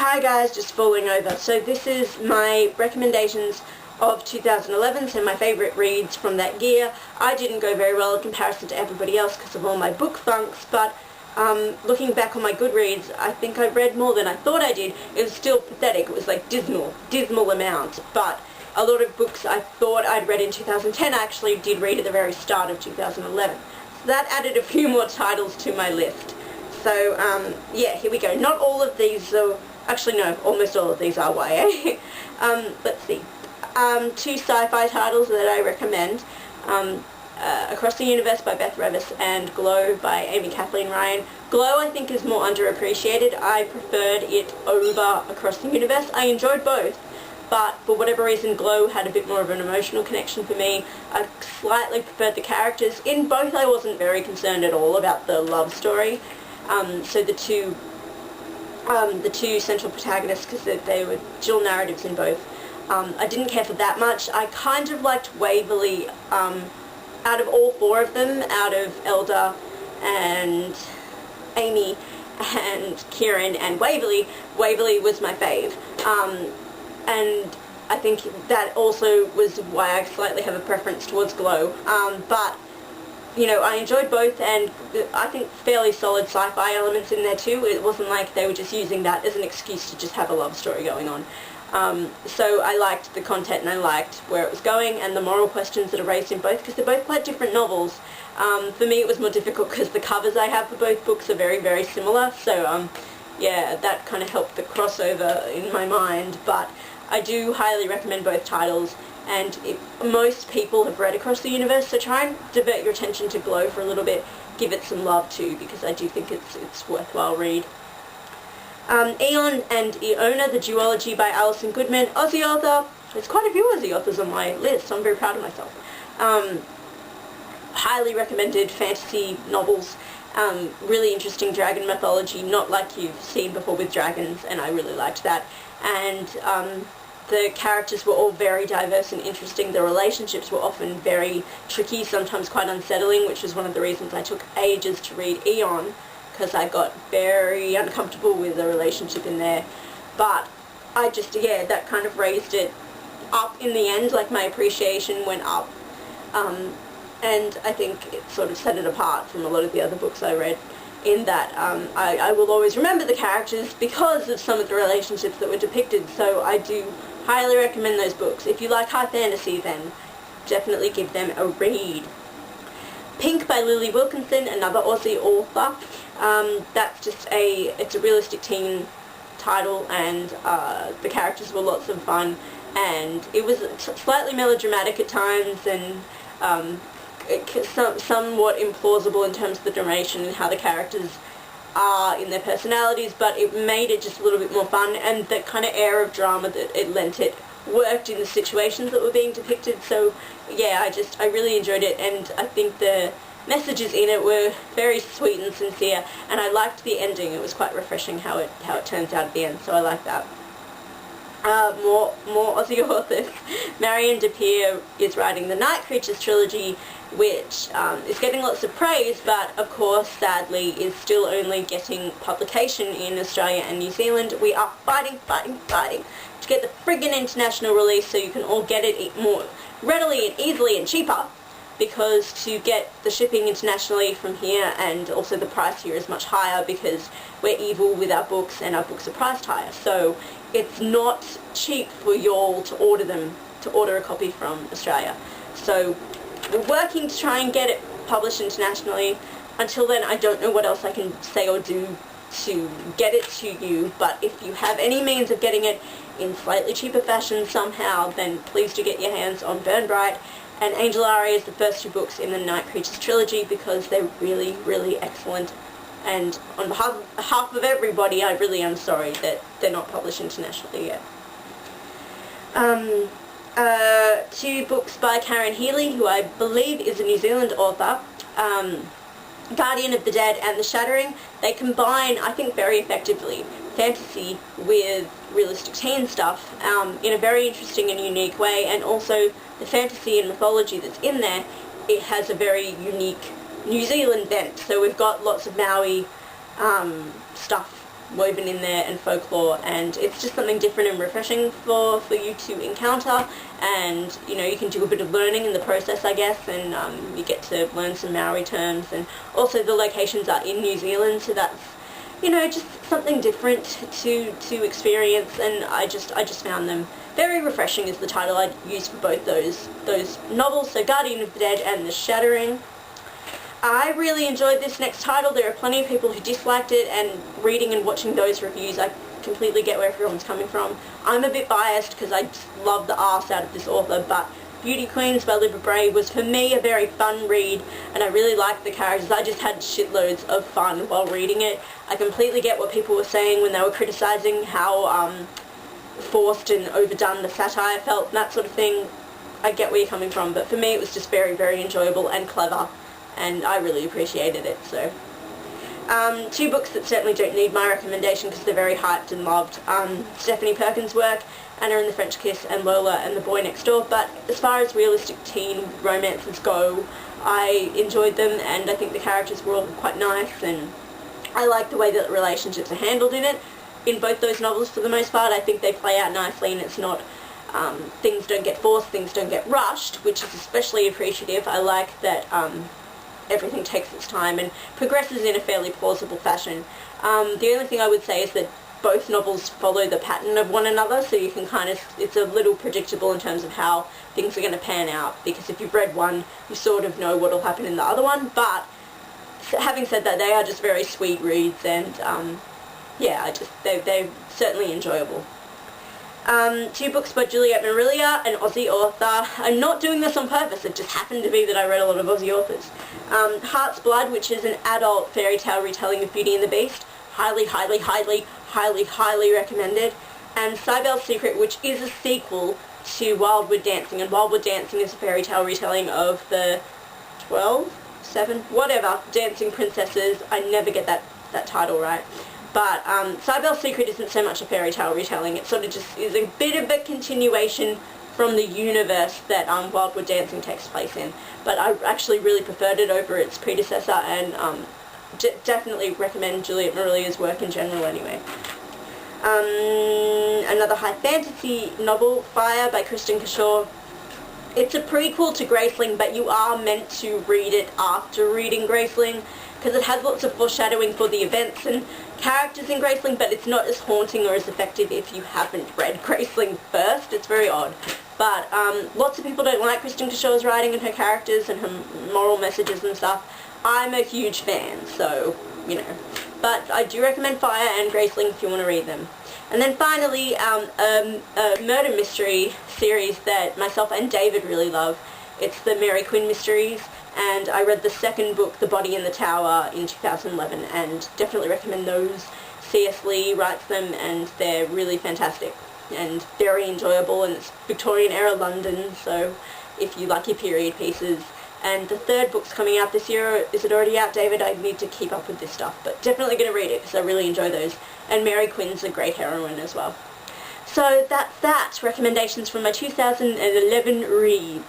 Hi guys, just falling over. So this is my recommendations of 2011, so my favourite reads from that year. I didn't go very well in comparison to everybody else because of all my book funks, but looking back on my Goodreads, I think I read more than I thought I did. It was still pathetic. It was like dismal amount, but a lot of books I thought I'd read in 2010 I actually did read at the very start of 2011. So that added a few more titles to my list. So yeah, here we go. Not all of these, actually no, almost all of these are YA. Let's see. Two sci-fi titles that I recommend. Across the Universe by Beth Revis and Glow by Amy Kathleen Ryan. Glow I think is more underappreciated. I preferred it over Across the Universe. I enjoyed both, but for whatever reason Glow had a bit more of an emotional connection for me. I slightly preferred the characters. In both I wasn't very concerned at all about the love story. So the two central protagonists, because they were dual narratives in both, I didn't care for that much. I kind of liked Waverly out of all four of them, out of Elder and Amy and Kieran and Waverly. Waverly was my fave, and I think that also was why I slightly have a preference towards Glow, but you know, I enjoyed both, and I think fairly solid sci-fi elements in there too. It wasn't like they were just using that as an excuse to just have a love story going on. So I liked the content and I liked where it was going and the moral questions that are raised in both, because they're both quite different novels. For me it was more difficult because the covers I have for both books are very, very similar, so yeah, that kind of helped the crossover in my mind, but I do highly recommend both titles. And most people have read Across the Universe, so try and divert your attention to Glow for a little bit. Give it some love too, because I do think it's worthwhile read. Eon and Iona, the duology by Alison Goodman, Aussie author. There's quite a few Aussie authors on my list, so I'm very proud of myself. Highly recommended fantasy novels. Really interesting dragon mythology, not like you've seen before with dragons, and I really liked that. And the characters were all very diverse and interesting. The relationships were often very tricky, sometimes quite unsettling, which is one of the reasons I took ages to read Eon, because I got very uncomfortable with the relationship in there. But I just, yeah, that kind of raised it up in the end, like my appreciation went up. And I think it sort of set it apart from a lot of the other books I read, in that I will always remember the characters because of some of the relationships that were depicted, so I do highly recommend those books. If you like high fantasy, then definitely give them a read. Pink by Lily Wilkinson, another Aussie author. That's just it's a realistic teen title, and the characters were lots of fun, and it was slightly melodramatic at times, and somewhat implausible in terms of the narration and how the characters are in their personalities, but it made it just a little bit more fun, and the kind of air of drama that it lent it worked in the situations that were being depicted. So yeah, I really enjoyed it, and I think the messages in it were very sweet and sincere, and I liked the ending. It was quite refreshing how it turns out at the end, so I like that. More Aussie authors. Marianne Depere is writing the Night Creatures trilogy, which is getting lots of praise, but of course sadly is still only getting publication in Australia and New Zealand. We are fighting to get the friggin' international release so you can all get it more readily and easily and cheaper, because to get the shipping internationally from here, and also the price here is much higher because we're evil with our books and our books are priced higher, so it's not cheap for y'all to order a copy from Australia. So we're working to try and get it published internationally. Until then, I don't know what else I can say or do to get it to you, but if you have any means of getting it in slightly cheaper fashion somehow, then please do get your hands on Burn Bright and Angel Aria is the first two books in the Night Creatures trilogy, because they're really, really excellent. And on behalf of everybody, I really am sorry that they're not published internationally yet. Two books by Karen Healy, who I believe is a New Zealand author, Guardian of the Dead and The Shattering. They combine, I think, very effectively fantasy with realistic teen stuff in a very interesting and unique way, and also the fantasy and mythology that's in there, it has a very unique New Zealand bent. So we've got lots of Maui stuff woven in there, and folklore, and it's just something different and refreshing for you to encounter. And you know, you can do a bit of learning in the process, I guess, and you get to learn some Maori terms, and also the locations are in New Zealand, so that's, you know, just something different to experience, and I just found them very refreshing is the title I'd use for both those novels, so Guardian of the Dead and The Shattering. I really enjoyed this next title. There are plenty of people who disliked it, and reading and watching those reviews, I completely get where everyone's coming from. I'm a bit biased because I just love the arse out of this author, but Beauty Queens by Libba Bray was for me a very fun read, and I really liked the characters. I just had shitloads of fun while reading it. I completely get what people were saying when they were criticising how forced and overdone the satire felt and that sort of thing. I get where you're coming from, but for me it was just very, very enjoyable and clever, and I really appreciated it. So two books that certainly don't need my recommendation because they're very hyped and loved. Stephanie Perkins' work, Anna and the French Kiss, and Lola and the Boy Next Door. But as far as realistic teen romances go, I enjoyed them, and I think the characters were all quite nice, and I like the way that relationships are handled in it. In both those novels, for the most part, I think they play out nicely, and it's not, things don't get forced, things don't get rushed, which is especially appreciative. I like that everything takes its time and progresses in a fairly plausible fashion. The only thing I would say is that both novels follow the pattern of one another, so you can kind of, it's a little predictable in terms of how things are going to pan out, because if you've read one, you sort of know what will happen in the other one. But having said that, they are just very sweet reads, and yeah, they're certainly enjoyable. Two books by Juliet Marilia, an Aussie author. I'm not doing this on purpose, it just happened to be that I read a lot of Aussie authors. Heart's Blood, which is an adult fairy tale retelling of Beauty and the Beast. Highly, highly, highly, highly, highly recommended. And Cybele's Secret, which is a sequel to Wildwood Dancing, and Wildwood Dancing is a fairy tale retelling of the 7, whatever, dancing princesses. I never get that title right. But Cybele's Secret isn't so much a fairy tale retelling, it sort of just is a bit of a continuation from the universe that Wildwood Dancing takes place in. But I actually really preferred it over its predecessor, and definitely recommend Juliet Marilia's work in general anyway. Another high fantasy novel, Fire by Kristin Cashore. It's a prequel to Graceling, but you are meant to read it after reading Graceling, because it has lots of foreshadowing for the events and characters in Graceling, but it's not as haunting or as effective if you haven't read Graceling first. It's very odd. But lots of people don't like Kristin Cashore's writing and her characters and her moral messages and stuff. I'm a huge fan, so, you know. But I do recommend Fire and Graceling if you want to read them. And then finally, a murder mystery series that myself and David really love. It's the Mary Quinn Mysteries, and I read the second book, The Body in the Tower, in 2011, and definitely recommend those. C.S. Lee writes them, and they're really fantastic and very enjoyable, and it's Victorian-era London, so if you like your period pieces. And the third book's coming out this year. Is it already out, David? I need to keep up with this stuff, but definitely going to read it because I really enjoy those. And Mary Quinn's a great heroine as well. So that's that. Recommendations from my 2011 reads.